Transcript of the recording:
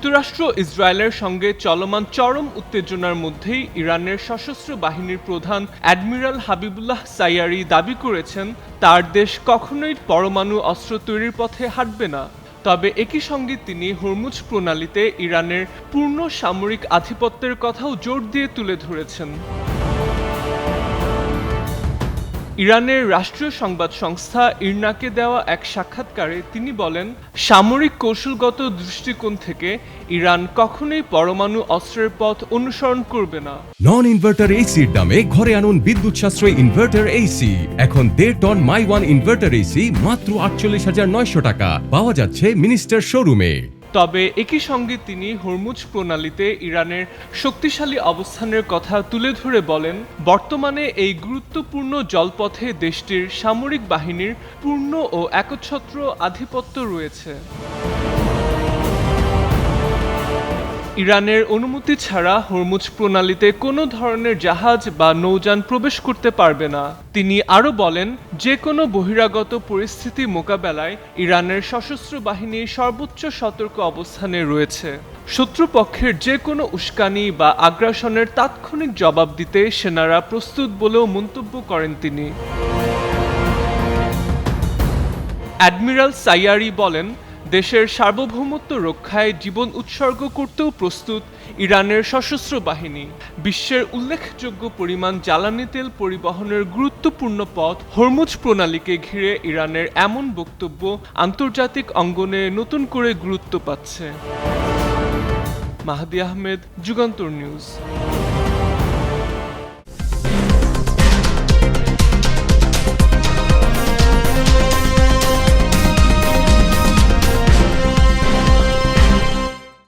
যুক্তরাষ্ট্র ইসরায়েলের সঙ্গে চলমান চরম উত্তেজনার মধ্যেই ইরানের সশস্ত্র বাহিনীর প্রধান অ্যাডমিরাল হাবিবুল্লাহ সাইয়ারি দাবি করেছেন তার দেশ কখনোই পরমাণু অস্ত্র তৈরির পথে হাঁটবে না। তবে একই সঙ্গে তিনি হরমুজ প্রণালীতে ইরানের পূর্ণ সামরিক আধিপত্যের কথাও জোর দিয়ে তুলে ধরেছেন। ইরানের রাষ্ট্রীয় সংবাদ সংস্থা ইরনাকে দেওয়া এক সাক্ষাৎকারে তিনি বলেন, সামরিক কৌশলগত দৃষ্টিকোণ থেকে ইরান কখনোই পরমাণু অস্ত্রের পথ অনুসরণ করবে না। নন ইনভার্টার এসির দামে ঘরে আনুন বিদ্যুৎ সাশ্রয়ী ইনভার্টার এসি। এখন 1.5 ton my one inverter AC মাত্র 48,900 টাকা পাওয়া যাচ্ছে মিনিস্টার শোরুমে। তবে একই সঙ্গে তিনি হরমুজ প্রণালীতে ইরানের শক্তিশালী অবস্থানের কথা তুলে ধরে বলেন, বর্তমানে এই গুরুত্বপূর্ণ জলপথে দেশটির সামরিক বাহিনীর পূর্ণ ও একচ্ছত্র আধিপত্য রয়েছে। ইরানের অনুমতি ছাড়া হরমুজ প্রণালীতে কোনো ধরনের জাহাজ বা নৌযান প্রবেশ করতে পারবে না। তিনি আরও বলেন, যে কোনো বহিরাগত পরিস্থিতি মোকাবেলায় ইরানের সশস্ত্র বাহিনী সর্বোচ্চ সতর্ক অবস্থানে রয়েছে। শত্রুপক্ষের যে কোনো উস্কানি বা আগ্রাসনের তাৎক্ষণিক জবাব দিতে সেনারা প্রস্তুত বলেও মন্তব্য করেন তিনি। অ্যাডমিরাল সাইয়ারি বলেন, দেশের সার্বভৌমত্ব রক্ষায় জীবন উৎসর্গ করতেও প্রস্তুত ইরানের সশস্ত্র বাহিনী। বিশ্বের উল্লেখযোগ্য পরিমাণ জ্বালানি তেল পরিবহনের গুরুত্বপূর্ণ পথ হরমুজ প্রণালীকে ঘিরে ইরানের এমন বক্তব্য আন্তর্জাতিক অঙ্গনে নতুন করে গুরুত্ব পাচ্ছে। মাহদি আহমেদ, যুগান্তর নিউজ।